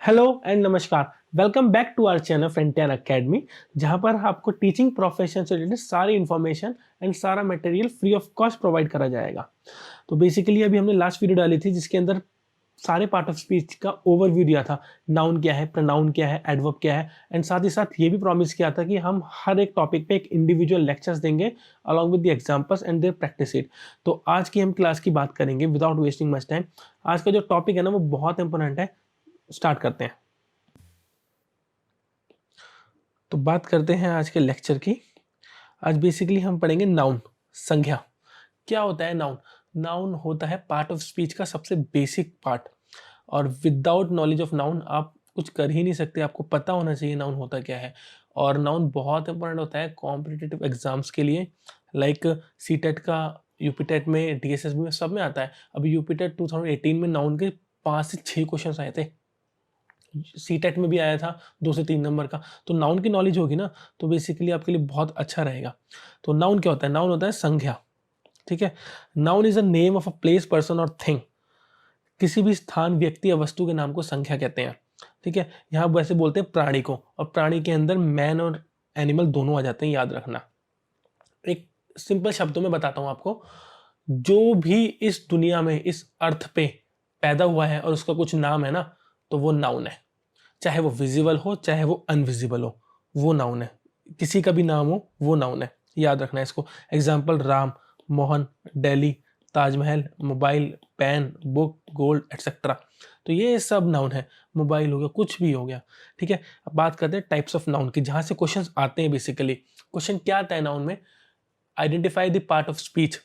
Hello and नमस्कार। Welcome back to our channel Frontier Academy, जहां पर आपको टीचिंग प्रोफेशन से रिलेटेड सारी इन्फॉर्मेशन एंड सारा material free of cost provide करा जाएगा। तो बेसिकली अभी हमने लास्ट वीडियो डाली थी जिसके अंदर सारे पार्ट ऑफ स्पीच का ओवरव्यू दिया था। नाउन क्या है, प्रोनाउन क्या है, एडवर्ब क्या है, एंड साथ ही साथ ये भी प्रॉमिस किया था कि हम हर एक टॉपिक पे एक इंडिविजुअल लेक्चर्स देंगे along with the examples and there practice it. तो आज की हम क्लास की बात करेंगे विदाउट वेस्टिंग मच टाइम। आज का जो टॉपिक है ना वो बहुत इंपॉर्टेंट है। स्टार्ट करते हैं। तो बात करते हैं आज के लेक्चर की। आज बेसिकली हम पढ़ेंगे नाउन, संज्ञा। क्या होता है नाउन? नाउन होता है पार्ट ऑफ स्पीच का सबसे बेसिक पार्ट, और विदाउट नॉलेज ऑफ नाउन आप कुछ कर ही नहीं सकते। आपको पता होना चाहिए नाउन होता क्या है। और नाउन बहुत इंपॉर्टेंट होता है कॉम्पिटिटिव एग्जाम्स के लिए, लाइक सीटेट का, यूपीटेट में, डीएसएसबी में, सब में आता है। अभी यूपीटेट 2018 में नाउन के 5 से 6 क्वेश्चन आए थे। सीटेट में भी आया था 2 से 3 नंबर का। तो नाउन की नॉलेज होगी ना तो बेसिकली आपके लिए बहुत अच्छा रहेगा। तो नाउन क्या होता है? नाउन होता है संज्ञा। ठीक है। Noun is a name of a place, person और थिंग। किसी भी स्थान, व्यक्ति या वस्तु के नाम को संज्ञा कहते हैं। ठीक है। यहाँ वैसे बोलते हैं प्राणी को, और प्राणी के अंदर मैन और एनिमल दोनों आ जाते हैं, याद रखना। एक सिंपल शब्दों में बताता हूं आपको। जो भी इस दुनिया में इस अर्थ पे पैदा हुआ है और उसका कुछ नाम है ना, तो वो नाउन है। चाहे वो विजिबल हो चाहे वो अनविजिबल हो, वो नाउन है। किसी का भी नाम हो वो नाउन है, याद रखना है इसको। Example: Ram, Mohan, Delhi, Taj Mahal, mobile, pen, book, gold etcetera. तो ये सब नाउन है। मोबाइल हो गया, कुछ भी हो गया। ठीक है। अब बात करते हैं टाइप्स ऑफ नाउन की, जहां से क्वेश्चंस आते हैं। बेसिकली क्वेश्चन क्या आता है नाउन में? Identify the part of speech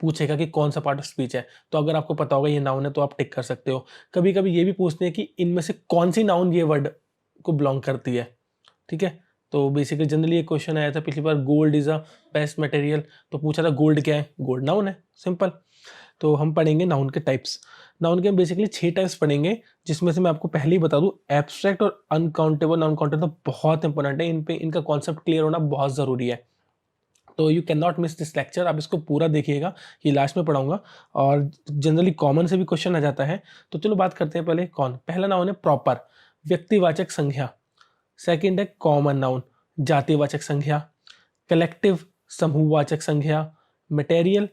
पूछेगा कि कौन सा पार्ट ऑफ स्पीच है। तो अगर आपको पता होगा ये नाउन है तो आप टिक कर सकते हो। कभी कभी ये भी पूछते हैं कि इनमें से कौन सी नाउन ये वर्ड को बिलोंग करती है। ठीक है। तो बेसिकली जनरली एक क्वेश्चन आया था पिछली बार, gold is a best material. तो पूछा था गोल्ड क्या है? गोल्ड नाउन है, सिंपल। तो हम पढ़ेंगे नाउन के टाइप्स। नाउन के हम बेसिकली 6 टाइप्स पढ़ेंगे, जिसमें से मैं आपको पहले ही बता दूं, एब्स्ट्रैक्ट और अनकाउंटेबल। नाउन काउंटेबल तो बहुत इंपॉर्टेंट है, इन पे इनका कॉन्सेप्ट क्लियर होना बहुत जरूरी है। तो you can not miss this lecture. आप इसको पूरा देखिएगा, ये लास्ट में पढ़ाऊंगा। और जनरली कॉमन से भी क्वेश्चन आ जाता है। तो चलो बात करते हैं पहले कौन। पहला नाउन है प्रॉपर, व्यक्तिवाचक संज्ञा। सेकंड है कॉमन नाउन, जातिवाचक संज्ञा। कलेक्टिव, समूहवाचक संज्ञा। मटेरियल,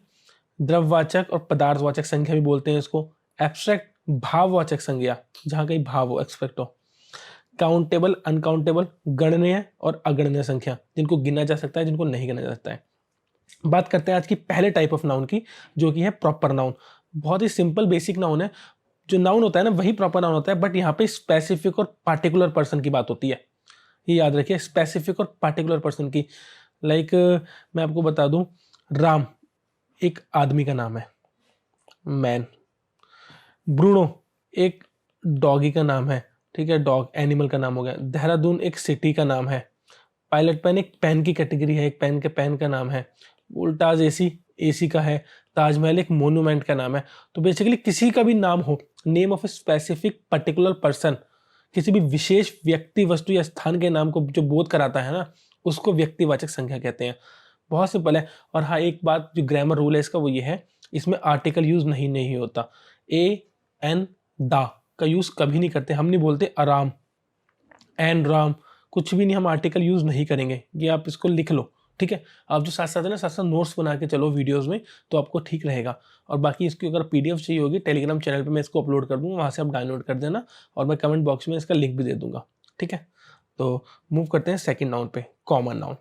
द्रववाचक और पदार्थवाचक संज्ञा भी बोलते हैं इसको। एब्स्ट्रैक्ट, भाववाचक संज्ञा, जहां कहीं भाव हो, एक्सपेक्ट हो। काउंटेबल, अनकाउंटेबल, गणनीय और अगणनीय संख्या, जिनको गिना जा सकता है, जिनको नहीं गिना जा सकता है। बात करते हैं आज की पहले टाइप ऑफ नाउन की, जो कि है प्रॉपर नाउन। बहुत ही सिंपल बेसिक नाउन है। जो नाउन होता है ना वही प्रॉपर नाउन होता है, बट यहाँ पे स्पेसिफिक और पार्टिकुलर पर्सन की बात होती है। ये याद रखिए, स्पेसिफिक और पार्टिकुलर पर्सन की। लाइक मैं आपको बता दूं, राम एक आदमी का नाम है, मैन। ब्रूनो एक डॉगी का नाम है। ठीक है, डॉग एनिमल का नाम हो गया। देहरादून एक सिटी का नाम है। पायलट पेन एक पेन की कैटेगरी है, एक पेन के पेन का नाम है। वोल्टाज एसी एसी का है। ताजमहल एक मोन्यूमेंट का नाम है। तो बेसिकली किसी का भी नाम हो, name of a specific particular person, किसी भी विशेष व्यक्ति, वस्तु या स्थान के नाम को जो बोध कराता है ना, उसको व्यक्तिवाचक संज्ञा कहते हैं। बहुत सिंपल है। और हाँ, एक बात जो ग्रामर रूल है इसका वो ये है, इसमें आर्टिकल यूज नहीं होता। ए एन दा का यूज कभी नहीं करते। हम नहीं बोलते आराम, एन राम, कुछ भी नहीं, हम आर्टिकल यूज नहीं करेंगे। ये आप इसको लिख लो। ठीक है। आप जो साथ साथ है ना, साथ साथ नोट्स बना के चलो वीडियोस में, तो आपको ठीक रहेगा। और बाकी इसकी अगर पीडीएफ चाहिए होगी, टेलीग्राम चैनल पे मैं इसको अपलोड कर दूंगा, वहां से आप डाउनलोड कर देना, और मैं कमेंट बॉक्स में इसका लिंक भी दे दूंगा। ठीक है। तो मूव करते हैं सेकंड नाउन पे, कॉमन नाउन।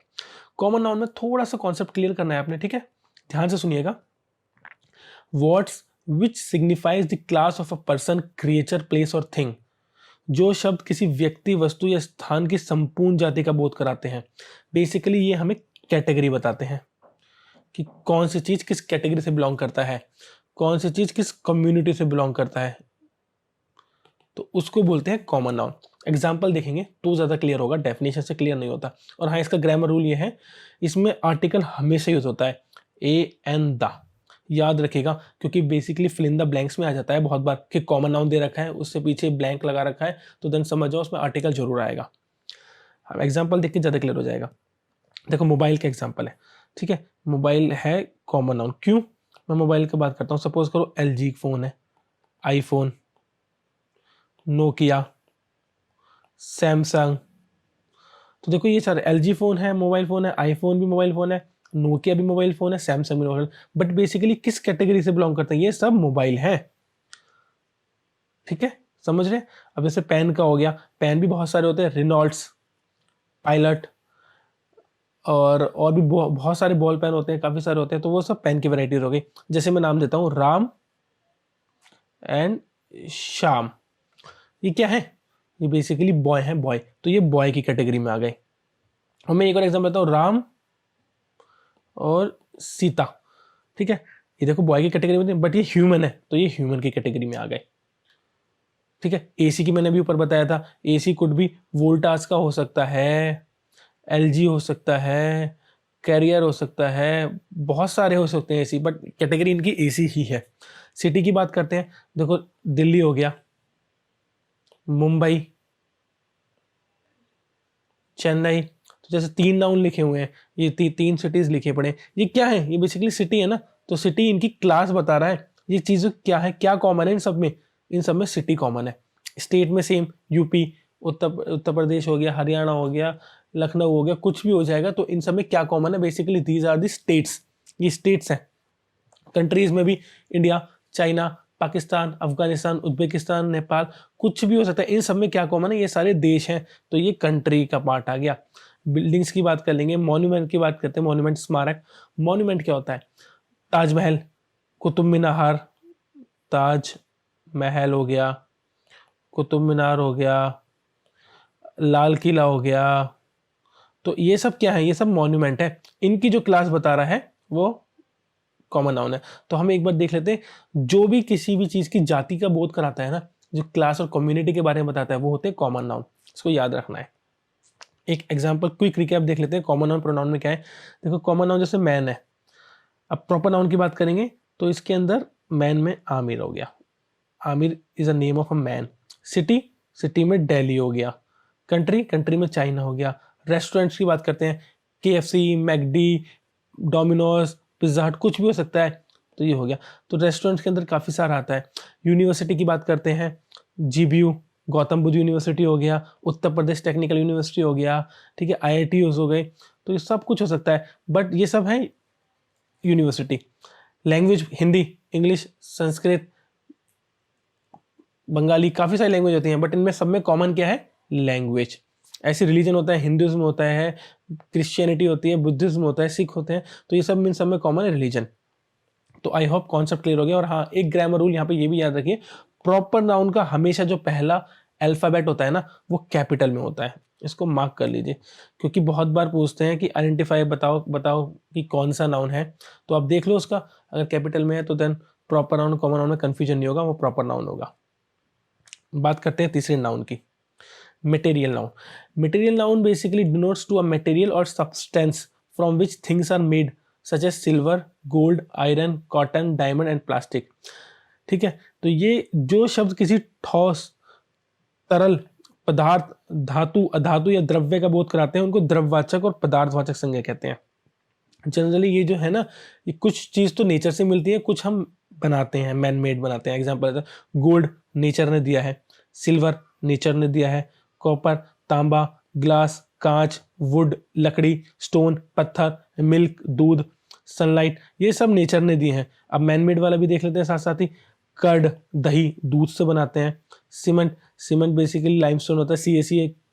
कॉमन नाउन में थोड़ा सा कॉन्सेप्ट क्लियर करना है आपने। ठीक है, ध्यान से सुनिएगा। Words which signifies the class of a person, creature, place और थिंग। जो शब्द किसी व्यक्ति, वस्तु या स्थान की संपूर्ण जाति का बोध कराते हैं। बेसिकली ये हमें कैटेगरी बताते हैं कि कौन सी चीज किस कैटेगरी से बिलोंग करता है, कौन सी चीज किस कम्युनिटी से बिलोंग करता है, तो उसको बोलते हैं कॉमन नाउन। एग्जाम्पल देखेंगे तो ज्यादा क्लियर होगा, डेफिनेशन से क्लियर नहीं होता। और हाँ, इसका ग्रामर रूल ये है, इसमें आर्टिकल हमेशा यूज होता है, ए एन द। याद रखिएगा, क्योंकि basically fill in the blanks में आ जाता है बहुत बार कि कॉमन नाउन दे रखा है, उससे पीछे ब्लैंक लगा रखा है, तो देन समझ जाओ उसमें आर्टिकल जरूर आएगा। अब एग्जाम्पल देख के ज़्यादा क्लियर हो जाएगा। देखो, मोबाइल का एग्जाम्पल है। ठीक है, मोबाइल है कॉमन नाउन। क्यों? मैं मोबाइल की बात करता हूँ। सपोज करो LG फ़ोन है, आईफोन, नोकिया, सैमसंग। तो देखो ये सारे एलजी फोन है, मोबाइल फोन है, आईफोन भी मोबाइल फोन है, नोकिया भी मोबाइल फोन है, सैमसंग भी मोबाइल, बट बेसिकली किस कैटेगरी से बिलोंग करते हैं? ये सब मोबाइल हैं। ठीक है, समझ रहे? अब जैसे पेन का हो गया, पेन भी बहुत सारे होते हैं, रिनॉल्ड्स, पायलट, और भी बहुत सारे बॉल पेन होते हैं, काफी सारे होते हैं, तो वो सब पेन की वैरायटीज हो गई। जैसे मैं नाम देता हूँ राम एंड श्याम, ये क्या है? ये बेसिकली बॉय है, बॉय, तो ये बॉय की कैटेगरी में आ गए। और मैं एक और एग्जाम्पल देता हूँ, राम और सीता। ठीक है, ये देखो बॉय की कैटेगरी में, बट ये ह्यूमन है, तो ये ह्यूमन की कैटेगरी में आ गए। ठीक है, एसी की मैंने अभी ऊपर बताया था, एसी कुड भी वोल्टास का हो सकता है, एलजी हो सकता है, कैरियर हो सकता है, बहुत सारे हो सकते हैं एसी, बट कैटेगरी इनकी एसी ही है। सिटी की बात करते हैं, देखो दिल्ली हो गया, मुंबई, चेन्नई। तो जैसे 3 नाउन लिखे हुए हैं, ये 3 सिटीज लिखे पड़े हैं। ये क्या है? ये बेसिकली सिटी है ना, तो सिटी इनकी क्लास बता रहा है। ये चीज़ क्या है, क्या कॉमन है इन सब में? इन सब में सिटी कॉमन है। स्टेट में सेम, यूपी, उत्तर प्रदेश हो गया, हरियाणा हो गया, लखनऊ हो गया, कुछ भी हो जाएगा। तो इन सब में क्या कॉमन है? Basically these are the states, ये स्टेट्स हैं। कंट्रीज में भी India, China, Pakistan, Afghanistan, Uzbekistan, Nepal, कुछ भी हो सकता है। इन सब में क्या कॉमन है? ये सारे देश हैं, तो ये कंट्री का पार्ट आ गया। बिल्डिंग्स की बात कर लेंगे, मॉन्यूमेंट की बात करते हैं, मॉन्यूमेंट स्मारक। मॉन्यूमेंट क्या होता है? ताजमहल, कुतुब मीनार, ताज महल हो गया, कुतुब मीनार हो गया, लाल किला हो गया। तो ये सब क्या है? ये सब मॉन्यूमेंट है। इनकी जो क्लास बता रहा है वो कॉमन नाउन है। तो हम एक बार देख लेते हैं, जो भी किसी भी चीज की जाति का बोध कराता है ना, जो क्लास और कम्युनिटी के बारे में बताता है, वो होते हैं कॉमन नाउन। इसको याद रखना है। एक एग्जांपल क्विक रिकैप देख लेते हैं, कॉमन नाउन प्रोनाउन में क्या है। देखो कॉमन नाउन जैसे मैन है, अब प्रॉपर नाउन की बात करेंगे तो इसके अंदर मैन में आमिर हो गया, Aamir is a name of a man. City, city में दिल्ली हो गया। कंट्री, कंट्री में चाइना हो गया। रेस्टोरेंट्स की बात करते हैं, केएफसी, मैकडी, डोमिनोज, पिज्जा हट, कुछ भी हो सकता है, तो ये हो गया। तो रेस्टोरेंट्स के अंदर काफ़ी सारा आता है। यूनिवर्सिटी की बात करते हैं, जीबीयू, गौतम बुद्ध यूनिवर्सिटी हो गया, उत्तर प्रदेश टेक्निकल यूनिवर्सिटी हो गया, ठीक है, आईआईटी हो गए, तो ये सब कुछ हो सकता है, बट ये सब है university. Language, Hindi, English, Sanskrit, Bengali, काफ़ी सारी लैंग्वेज होती हैं, बट इनमें सब में कॉमन क्या है? लैंग्वेज। ऐसे रिलीजन होता है, हिंदुज्म होता है, क्रिश्चियनिटी होती है, बुद्धिज्म होता है, सिख होते हैं, तो ये सब इन सब में कॉमन है रिलीजन। तो आई होप कॉन्सेप्ट क्लियर हो गया। और हाँ, एक ग्रामर रूल यहाँ पे ये भी याद रखिए, प्रॉपर नाउन का हमेशा जो पहला अल्फाबेट होता है ना, वो कैपिटल में होता है। इसको मार्क कर लीजिए, क्योंकि बहुत बार पूछते हैं कि आइडेंटिफाई बताओ बताओ कि कौन सा नाउन है, तो आप देख लो उसका, अगर कैपिटल में है तो then proper noun, common noun में कंफ्यूजन नहीं होगा, वो प्रॉपर नाउन होगा। बात करते हैं तीसरे नाउन की, material noun. Material noun basically denotes to a material और substance from which things are made, such as silver, gold, iron, cotton, diamond and plastic. ठीक है, तो ये जो शब्द किसी ठोस, तरल, पदार्थ, धातु, अधातु या द्रव्य का बोध कराते हैं, उनको द्रववाचक और पदार्थवाचक संज्ञा कहते हैं। जनरली ये जो है ना, ये कुछ चीज़ तो नेचर से मिलती है, कुछ हम बनाते हैं, मैन मेड बनाते हैं। एग्जाम्पल, गोल्ड नेचर ने दिया है, सिल्वर नेचर ने दिया है, कॉपर, तांबा, ग्लास, कांच, वुड, लकड़ी, स्टोन, पत्थर, मिल्क, दूध, सनलाइट, ये सब नेचर ने दिए हैं। अब मैन मेड वाला भी देख लेते हैं साथ साथ ही। कर्ड, दही, दूध से बनाते हैं। सीमेंट, सीमेंट बेसिकली लाइमस्टोन होता है,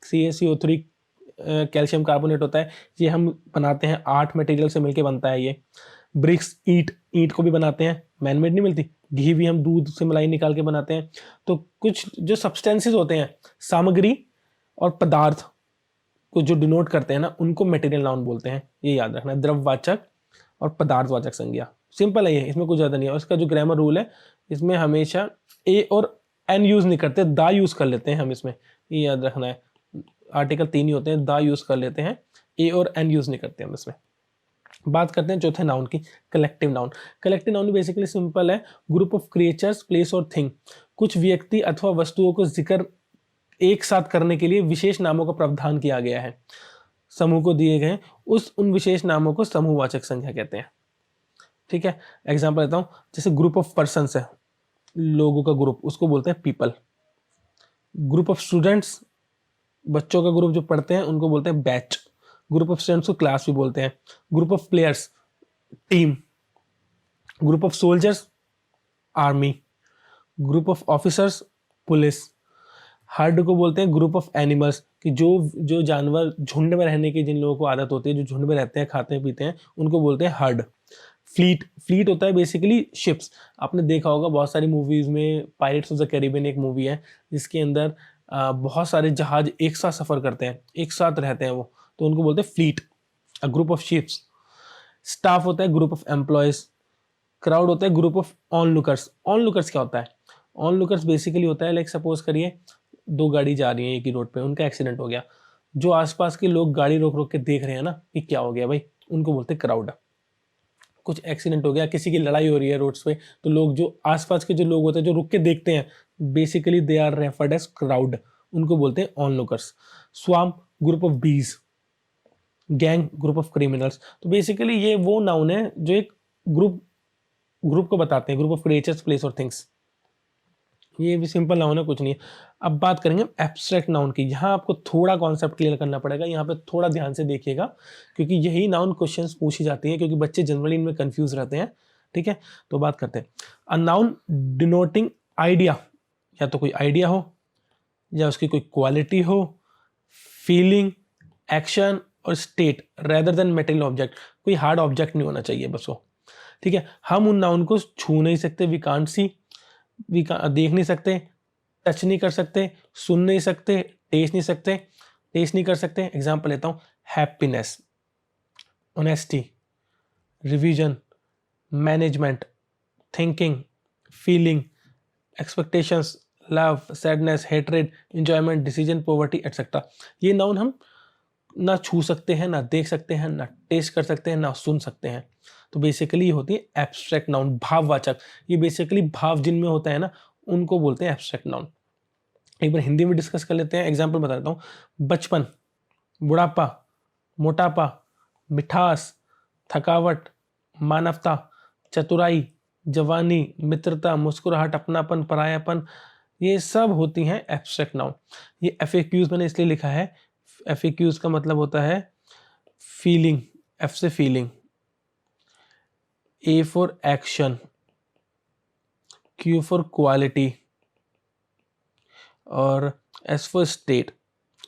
CaCO3 कैल्शियम कार्बोनेट होता है, ये हम बनाते हैं, 8 मटेरियल से मिलके बनता है ये। ब्रिक्स, ईंट, ईंट को भी बनाते हैं, मैनमेड नहीं मिलती। घी भी हम दूध से मलाई निकाल के बनाते हैं। तो कुछ जो सब्सटेंसेस होते हैं, सामग्री और पदार्थ को जो डिनोट करते हैं ना, उनको मटेरियल नाउन बोलते हैं। ये याद रखना है, द्रववाचक और पदार्थवाचक संज्ञा। सिंपल है ये, इसमें कुछ ज़्यादा नहीं है। और इसका जो ग्रामर रूल है, इसमें हमेशा ए और एन यूज़ नहीं करते, दा यूज़ कर लेते हैं हम इसमें, ये याद रखना है। आर्टिकल 3 ही होते हैं, दा यूज़ कर लेते हैं, ए और एन यूज़ नहीं करते हम इसमें। बात करते हैं चौथे नाउन की, collective noun. Collective noun basically simple है, ग्रुप ऑफ क्रिएचर्स, प्लेस और थिंग। कुछ व्यक्ति अथवा वस्तुओं को जिक्र एक साथ करने के लिए विशेष नामों का प्रावधान किया गया है। समूह को दिए गए उन विशेष नामों को समूहवाचक संख्या कहते हैं। ठीक है, एग्जाम्पल देता हूँ, जैसे ग्रुप ऑफ पर्सन्स है, लोगों का ग्रुप, उसको बोलते हैं पीपल। ग्रुप ऑफ स्टूडेंट्स, बच्चों का ग्रुप जो पढ़ते हैं उनको बोलते हैं बैच। ग्रुप ऑफ स्टूडेंट्स को क्लास भी बोलते हैं। Group of players, team. Group of soldiers, army. Group of officers, police. Heard को बोलते हैं ग्रुप ऑफ एनिमल्स, कि जो जो जानवर झुंड में रहने की जिन लोगों को आदत होती है, जो झुंड में रहते हैं, खाते हैं पीते हैं, उनको बोलते हैं हर्ड। फ्लीट, फ्लीट होता है बेसिकली शिप्स। आपने देखा होगा बहुत सारी मूवीज में, पायरेट्स ऑफ द कैरिबियन एक मूवी है जिसके अंदर बहुत सारे जहाज एक साथ सफर करते हैं, एक साथ रहते हैं वो, तो उनको बोलते हैं fleet, a group of ships. Staff होता है ग्रुप ऑफ एम्प्लॉयज। क्राउड होता है group of on lookers. On lookers क्या होता है? ऑन लुकर्स बेसिकली होता है, लाइक सपोज करिए दो गाड़ी जा रही है एक ही रोड पे, उनका एक्सीडेंट हो गया, जो आसपास के लोग गाड़ी रोक रोक के देख रहे हैं ना कि क्या हो गया भाई, उनको बोलते हैं क्राउड। कुछ एक्सीडेंट हो गया, किसी की लड़ाई हो रही है रोड्स पे, तो लोग जो आसपास के जो लोग होते हैं जो रुक के देखते हैं, basically they are referred as crowd, उनको बोलते हैं onlookers. Swarm, group of bees. Gang, group of criminals. तो बेसिकली ये वो नाउन है जो एक ग्रुप ग्रुप को बताते हैं, ग्रुप ऑफ क्रिएचर्स, प्लेस और थिंग्स। ये भी सिंपल नाउन है, कुछ नहीं है। अब बात करेंगे एब्स्ट्रैक्ट नाउन की। यहाँ आपको थोड़ा कॉन्सेप्ट क्लियर करना पड़ेगा, यहाँ पे थोड़ा ध्यान से देखिएगा, क्योंकि यही नाउन क्वेश्चंस पूछी जाती हैं, क्योंकि बच्चे जनरली इनमें कंफ्यूज रहते हैं। ठीक है, तो बात करते हैं। अ नाउन डिनोटिंग आइडिया, या तो कोई आइडिया हो, या उसकी कोई क्वालिटी हो, फीलिंग, एक्शन और state rather than material object. कोई हार्ड ऑब्जेक्ट नहीं होना चाहिए बस वो। ठीक है, हम उन नाउन को छू नहीं सकते, वी कांट सी, देख नहीं सकते, टच नहीं कर सकते, सुन नहीं सकते, टेस्ट नहीं सकते, टेस्ट नहीं कर सकते। एग्जाम्पल लेता हूं, happiness, honesty, revision, management, thinking, feeling, expectations, love, sadness, hatred, enjoyment, decision, poverty etcetera. ये नाउन हम ना छू सकते हैं, ना देख सकते हैं, ना टेस्ट कर सकते हैं, ना सुन सकते हैं। तो बेसिकली ये होती है एब्स्ट्रैक्ट नाउन, भाववाचक। ये बेसिकली भाव जिनमें होता है ना, उनको बोलते हैं एब्स्ट्रैक्ट नाउन। एक बार हिंदी में डिस्कस कर लेते हैं, एग्जाम्पल बता देता हूँ। बचपन, बुढ़ापा, मोटापा, मिठास, थकावट, मानवता, चतुराई, जवानी, मित्रता, मुस्कुराहट, अपनापन, परायापन, ये सब होती हैं एब्स्ट्रैक्ट नाउन। ये FAQs मैंने इसलिए लिखा है, FAQs का मतलब होता है फीलिंग, F से feeling, A for action, Q for quality और S फॉर स्टेट।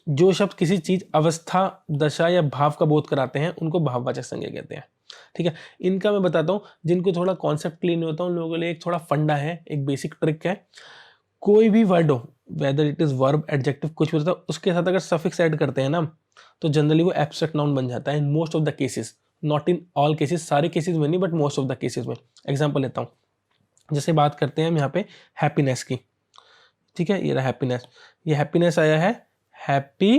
जो शब्द किसी चीज, अवस्था, दशा या भाव का बोध कराते हैं उनको भाववाचक संज्ञा कहते हैं। ठीक है, इनका मैं बताता हूँ, जिनको थोड़ा कॉन्सेप्ट क्लियर नहीं होता उन लोगों के लिए एक थोड़ा फंडा है, एक बेसिक ट्रिक है। कोई भी वर्ड हो, whether it is verb, adjective, कुछ भी होता है, उसके साथ अगर सफिक्स ऐड करते हैं ना, तो जनरली वो एब्स्ट्रैक्ट नाउन बन जाता है in most of the cases, not in all cases, सारे केसेस में नहीं, but most of the cases में। एग्जाम्पल लेता हूँ, जैसे बात करते हैं हम यहाँ पे हैप्पीनेस की। ठीक है, ये रहा हैप्पीनेस, ये हैप्पीनेस आया है हैप्पी,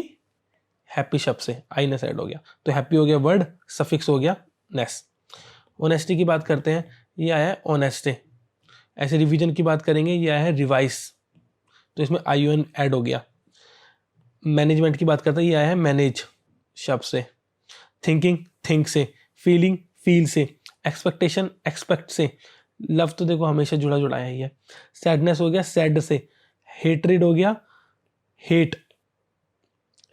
हैप्पी शब्द से आईनेस ऐड हो गया, तो हैप्पी हो गया वर्ड, सफिक्स हो गया नेस। ऑनेस्टी की बात करते हैं, ये आया है ऑनेस्टे। ऐसे रिवीजन की बात करेंगे, ये आया है रिवाइस, तो इसमें ION ऐड हो गया। मैनेजमेंट की बात करते हैं, ये आया है मैनेज शब्द से। थिंकिंग, थिंक से। फीलिंग, फील से। एक्सपेक्टेशन, एक्सपेक्ट से। लव तो देखो हमेशा जुड़ा जुड़ा है ये। सैडनेस हो गया सैड से। हेट्रेड हो गया hate,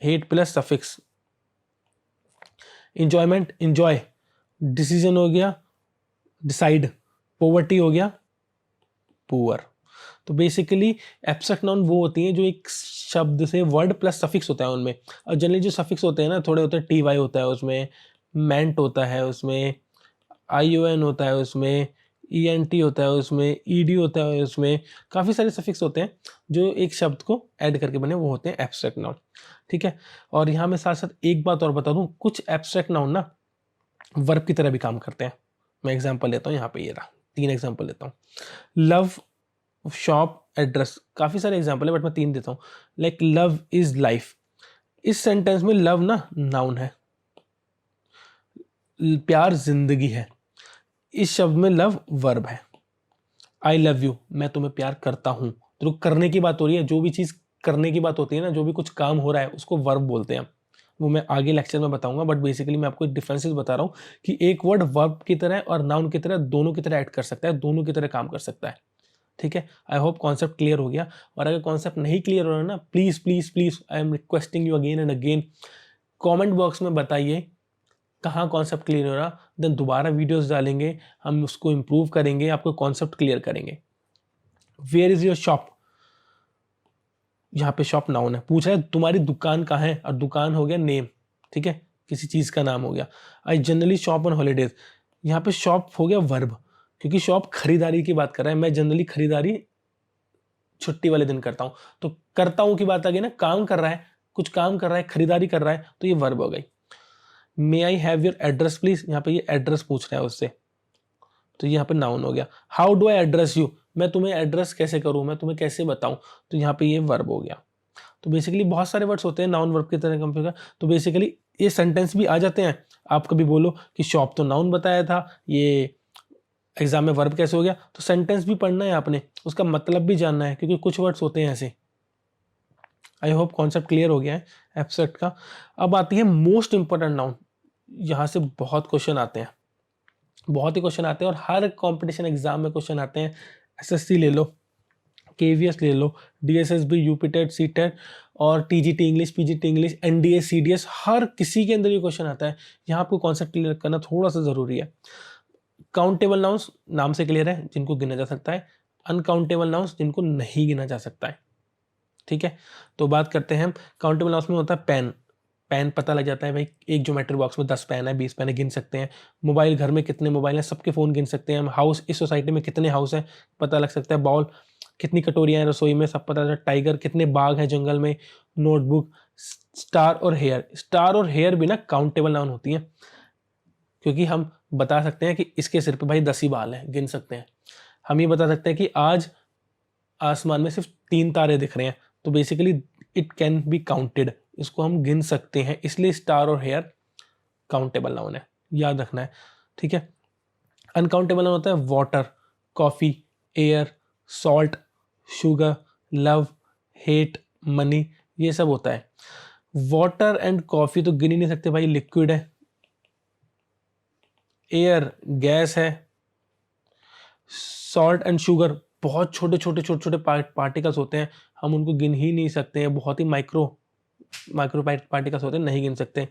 hate plus suffix. Enjoyment, enjoy. Decision हो गया डिसाइड। पॉवर्टी हो गया पुअर। तो बेसिकली एब्स्ट्रैक्ट नाउन वो होती हैं जो एक शब्द से वर्ड प्लस सफिक्स होता है उनमें। और जनरली जो सफिक्स होते हैं ना, थोड़े होते हैं, TY होता है उसमें, मेंट होता है उसमें, ION होता है उसमें, ENT होता है उसमें, ED होता है उसमें, काफ़ी सारे सफिक्स होते हैं जो एक शब्द को ऐड करके बने, वो होते हैं एब्स्ट्रैक्ट नाउन। ठीक है, और यहाँ में साथ साथ एक बात और बता दूँ, कुछ एब्स्ट्रैक्ट नाउन ना वर्ब की तरह भी काम करते हैं। मैं एग्जाम्पल लेता हूँ, यहाँ पे ये रहा, 3 एग्जाम्पल लेता हूँ। लव, शॉप, एड्रेस, काफ़ी सारे एग्जाम्पल है बट मैं 3 देता हूँ। लाइक लव इज लाइफ, इस सेंटेंस में लव ना नाउन है, प्यार जिंदगी है, इस शब्द में लव वर्ब है। आई लव यू, मैं तुम्हें प्यार करता हूँ, तो करने की बात हो रही है, जो भी चीज़ करने की बात होती है ना, जो भी कुछ काम हो रहा है उसको वर्ब बोलते हैं। वो मैं आगे लेक्चर में बताऊंगा, बट बेसिकली मैं आपको डिफरेंसेस बता रहा हूँ कि एक वर्ड वर्ब की तरह और नाउन की तरह दोनों की तरह ऐड कर सकता है, दोनों की तरह काम कर सकता है। ठीक है, आई होप कॉन्सेप्ट क्लियर हो गया। और अगर कॉन्सेप्ट नहीं क्लियर हो रहा ना, please please please I am requesting you again and again, comment box में बताइए कहाँ कॉन्सेप्ट क्लियर हो रहा, देन दोबारा वीडियोस डालेंगे, हम उसको इम्प्रूव करेंगे, आपको कॉन्सेप्ट क्लियर करेंगे। वेयर इज़ योर शॉप, यहाँ पे शॉप नाउन है, पूछ रहा है तुम्हारी दुकान कहाँ है, और दुकान हो गया नेम, ठीक है, किसी चीज़ का नाम हो गया। I generally shop on holidays, यहाँ पे शॉप हो गया वर्ब, क्योंकि शॉप खरीदारी की बात कर रहा है, मैं जनरली खरीदारी छुट्टी वाले दिन करता हूँ, तो करता हूँ की बात आ गई ना, काम कर रहा है, कुछ काम कर रहा है, खरीदारी कर रहा है, तो ये वर्ब हो गई। May I have your address please, यहाँ पे ये एड्रेस पूछ रहा है उससे, तो यहाँ पे नाउन हो गया। How do I address you, मैं तुम्हें एड्रेस कैसे करूँ, मैं तुम्हें कैसे बताऊँ, तो यहाँ पे ये वर्ब हो गया। तो बेसिकली बहुत सारे वर्ड्स होते हैं नाउन वर्ब की तरह कंपेयर, तो बेसिकली ये सेंटेंस भी आ जाते हैं। आप कभी बोलो कि शॉप तो नाउन बताया था, ये एग्जाम में वर्ब कैसे हो गया, तो सेंटेंस भी पढ़ना है आपने, उसका मतलब भी जानना है, क्योंकि कुछ वर्ड्स होते हैं ऐसे। आई होप कॉन्सेप्ट क्लियर हो गया है एब्स्ट्रैक्ट का। अब आती है मोस्ट इंपॉर्टेंट नाउन, यहाँ से बहुत क्वेश्चन आते हैं, बहुत ही क्वेश्चन आते हैं, और हर कंपटीशन एग्जाम में क्वेश्चन आते हैं। एसएससी ले लो, केवीएस ले लो, डीएसएसबी, यूपीटेट, सीटेट और TGT English, PGT English, NDA, CDS, हर किसी के अंदर ये क्वेश्चन आता है। यहाँ आपको कॉन्सेप्ट क्लियर करना थोड़ा सा जरूरी है। काउंटेबल नाउन्स नाम से क्लियर है, जिनको गिना जा सकता है। अनकाउंटेबल नाउन्स, जिनको नहीं गिना जा सकता है। ठीक है, तो बात करते हैं हम काउंटेबल नाउन्स में। होता है पेन, पेन पता लग जाता है भाई, एक ज्योमेट्री बॉक्स में 10 पेन है, 20 पेन है, गिन सकते हैं। मोबाइल, घर में कितने मोबाइल हैं, सबके फ़ोन गिन सकते हैं हम। हाउस, इस सोसाइटी में कितने हाउस हैं, पता लग सकता है। बाउल, कितनी कटोरियाँ हैं रसोई में, सब पता लगता है। टाइगर, कितने बाघ हैं जंगल में। नोटबुक। स्टार और हेयर, स्टार और हेयर भी ना काउंटेबल नाउन होती हैं, क्योंकि हम बता सकते हैं कि इसके सिर पे भाई 10 ही बाल हैं, गिन सकते हैं। हम ये बता सकते हैं कि आज आसमान में सिर्फ 3 तारे दिख रहे हैं, तो basically it can be counted, इसको हम गिन सकते हैं, इसलिए स्टार और हेयर काउंटेबल नाउन है, याद रखना है। ठीक है, अनकाउंटेबल नाउन होता है water, coffee, air, salt, sugar, love, hate, money, ये सब होता है। वाटर एंड कॉफी तो गिन ही नहीं सकते भाई, लिक्विड है। एयर गैस है। सॉल्ट एंड शुगर बहुत छोटे छोटे छोटे छोटे पार्टिकल्स होते हैं, हम उनको गिन ही नहीं सकते हैं, बहुत ही माइक्रो पार्टिकल्स होते हैं, नहीं गिन सकते।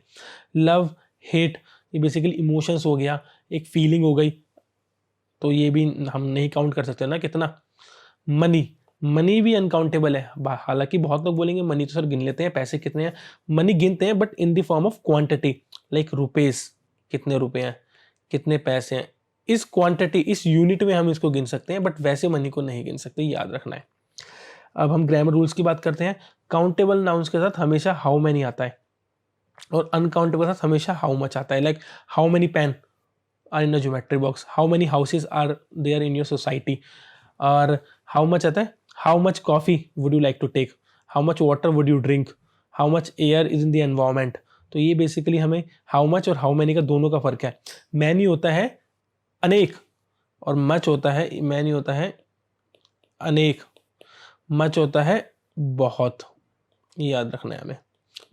लव, हेट, ये बेसिकली इमोशंस हो गया, एक फीलिंग हो गई, तो ये भी हम नहीं काउंट कर सकते ना कितना। मनी, मनी भी अनकाउंटेबल है, हालांकि बहुत लोग बोलेंगे मनी तो सर गिन लेते हैं, पैसे कितने हैं, मनी गिनते हैं but in the form of quantity, like rupees, कितने रुपए हैं, कितने पैसे हैं, इस क्वांटिटी, इस यूनिट में हम इसको गिन सकते हैं, बट वैसे मनी को नहीं गिन सकते, याद रखना है। अब हम ग्रामर रूल्स की बात करते हैं। काउंटेबल नाउन्स के साथ हमेशा हाउ मैनी आता है, और अनकाउंटेबल के साथ हमेशा हाउ मच आता है। Like how many pen are in a geometry box, how many houses are there in your society, और हाउ मच आता है how much coffee would you like to take, how much water would you drink, how much air is in the environment. तो ये basically हमें how much और how many का दोनों का फर्क है। मैनी होता है अनेक, और मच होता है, मैनी होता है अनेक, मच होता है बहुत, ये याद रखना है हमें,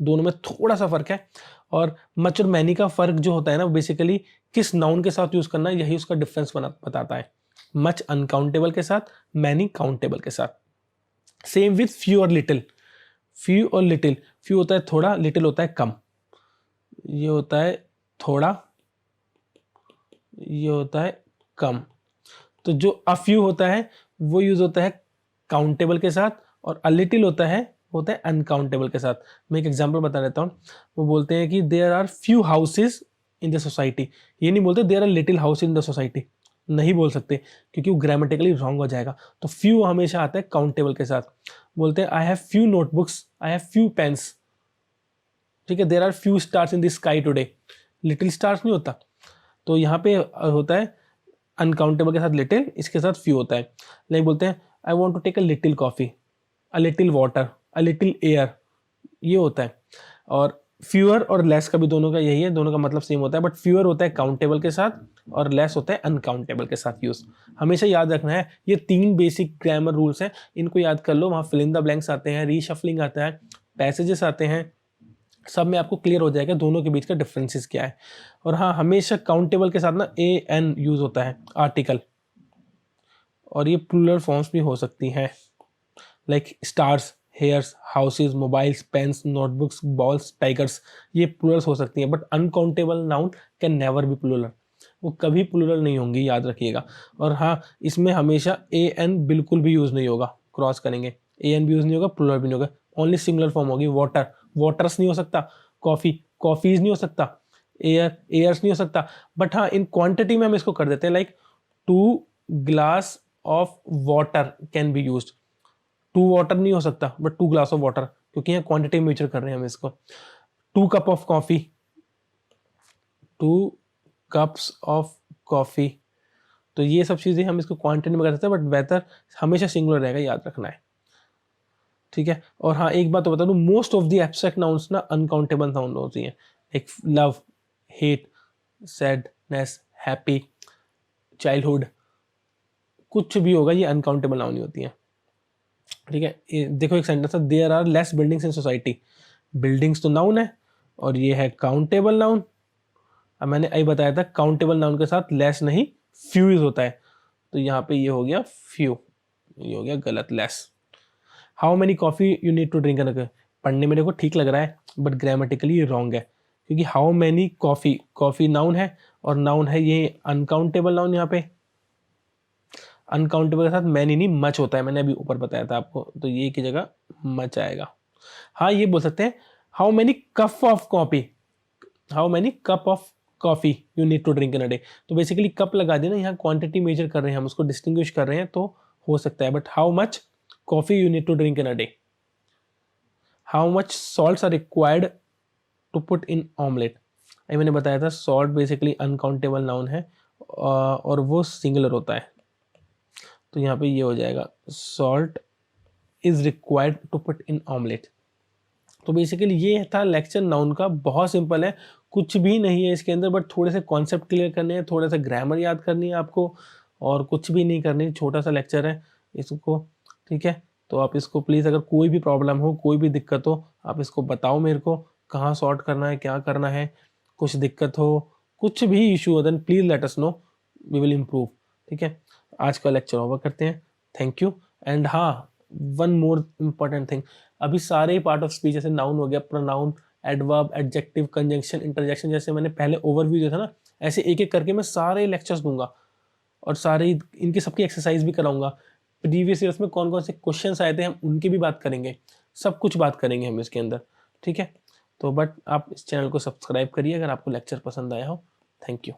दोनों में थोड़ा सा फर्क है। और मच और मैनी का फर्क जो होता है ना, बेसिकली किस नाउन के साथ यूज करना है, यही उसका डिफरेंस बताता है। मच अनकाउंटेबल के साथ, मैनी काउंटेबल के साथ। सेम विथ फ्यू और लिटिल, फ्यू और लिटिल, फ्यू होता है थोड़ा, लिटिल होता है कम, ये होता है थोड़ा, ये होता है कम। तो जो अ फ्यू होता है वो यूज होता है काउंटेबल के साथ, और अ लिटिल होता है अनकाउंटेबल के साथ। मैं एक एग्जांपल बता देता हूँ। वो बोलते हैं कि there are few houses in the society, ये नहीं बोलते there are little house in the society, नहीं बोल सकते, क्योंकि वो ग्रामेटिकली रॉन्ग हो जाएगा। तो फ्यू हमेशा आता है काउंटेबल के साथ। बोलते हैं I have few notebooks, I have few pens, ठीक है, there are few stars in the sky today, little stars नहीं होता। तो यहाँ पे होता है अनकाउंटेबल के साथ लिटिल, इसके साथ फ्यू होता है। लाइक बोलते हैं I want to take a little coffee, a little water, a little air, ये होता है। और फ्यूअर और लेस का भी दोनों का यही है, दोनों का मतलब सेम होता है, बट फ्यूअर होता है काउंटेबल के साथ और लेस होता है अनकाउंटेबल के साथ यूज। हमेशा याद रखना है, ये 3 बेसिक ग्रामर रूल्स हैं, इनको याद कर लो। वहाँ फिल इन द ब्लैंक्स आते हैं, रीशफलिंग आता है, पैसेजेस आते हैं, सब में आपको क्लियर हो जाएगा दोनों के बीच का डिफरेंसेस क्या है। और हाँ, हमेशा काउंटेबल के साथ ना ए एन यूज होता है, आर्टिकल, और ये प्लूरल फॉर्म्स भी हो सकती हैं, like stars, hairs, houses, mobiles, pens, notebooks, balls, tigers, ये प्लूरल्स हो सकती हैं, but uncountable noun can never be plural, वो कभी प्लूरल नहीं होंगी, याद रखिएगा। और हाँ, इसमें हमेशा ए एन बिल्कुल भी यूज़ नहीं होगा, क्रॉस करेंगे ए एन भी यूज़ नहीं होगा, प्लूरल भी नहीं होगा, ओनली सिंगुलर फॉर्म होगी। वाटर, वाटर्स नहीं हो सकता, कॉफ़ी, कॉफ़ीज नहीं हो सकता, एयर, एयर्स नहीं हो सकता, बट हाँ इन क्वांटिटी में हम इसको कर देते हैं, like 2 glass of water can be used. 2 water नहीं हो सकता, बट 2 ग्लास ऑफ वाटर, क्योंकि यहाँ क्वांटिटी मेजर कर रहे हैं हम इसको। 2 cup of coffee, 2 cups of coffee, तो ये सब चीजें हम इसको क्वांटिटी में कर सकते हैं, बट बेहतर हमेशा सिंगुलर रहेगा, याद रखना है, ठीक है। और हाँ एक बात तो बता दूं, most of the abstract nouns ना अनकाउंटेबल नाउन होती हैं, एक love, hate, sadness, happy, childhood, कुछ भी होगा, ये अनकाउंटेबल नाउन ही होती हैं, ठीक है। देखो एक सेंटेंस है, there are less buildings in society, buildings तो नाउन है और ये है काउंटेबल नाउन। अब मैंने अभी बताया था काउंटेबल नाउन के साथ लेस नहीं फ्यू यूज होता है, तो यहाँ पे ये हो गया फ्यू, ये हो गया गलत, less. How many coffee you need to drink, पढ़ने में देखो ठीक लग रहा है, बट ग्रामेटिकली ये रॉन्ग है, क्योंकि how many coffee, coffee noun है और नाउन है ये अनकाउंटेबल नाउन, यहाँ पे अनकाउंटेबल के साथ मैनी नहीं मच होता है, मैंने अभी ऊपर बताया था आपको, तो ये की जगह मच आएगा। हाँ ये बोल सकते हैं how many cup of coffee, how many cup of coffee you need to drink in a day, तो बेसिकली कप लगा दिया ना, यहाँ क्वांटिटी मेजर कर रहे हैं हम, उसको डिस्टिंग्विश कर रहे हैं, तो हो सकता है, but how much coffee you need to drink in a day, how much salts are required to put in omelette, अभी मैंने बताया था सॉल्ट बेसिकली अनकाउंटेबल नाउन है और वो सिंगुलर होता है, तो यहाँ पे ये हो जाएगा salt is required to put in omelette. तो बेसिकली ये था लेक्चर नाउन का, बहुत सिंपल है, कुछ भी नहीं है इसके अंदर, बट थोड़े से कॉन्सेप्ट क्लियर करने हैं, थोड़ा सा ग्रामर याद करनी है आपको, और कुछ भी नहीं करनी, छोटा सा लेक्चर है इसको, ठीक है। तो आप इसको प्लीज़, अगर कोई भी प्रॉब्लम हो, कोई भी दिक्कत हो, आप इसको बताओ मेरे को, कहाँ सॉर्ट करना है, क्या करना है, कुछ दिक्कत हो, कुछ भी इशू हो, then please let us know, we will improve, ठीक है। आज का लेक्चर ओवर करते हैं, थैंक यू। एंड हाँ, वन मोर इम्पॉर्टेंट थिंग, अभी सारे पार्ट ऑफ स्पीच, जैसे नाउन हो गया, pronoun, adverb, adjective, conjunction, interjection, जैसे मैंने पहले ओवरव्यू दिया था ना, ऐसे एक एक करके मैं सारे लेक्चर्स दूंगा और सारे इनकी सबकी एक्सरसाइज भी कराऊंगा। प्रीवियस ईयर्स में कौन कौन से क्वेश्चंस आए थे हम उनकी भी बात करेंगे, सब कुछ बात करेंगे हम इसके अंदर, ठीक है। तो बट आप इस चैनल को सब्सक्राइब करिए अगर आपको लेक्चर पसंद आया हो। Thank you.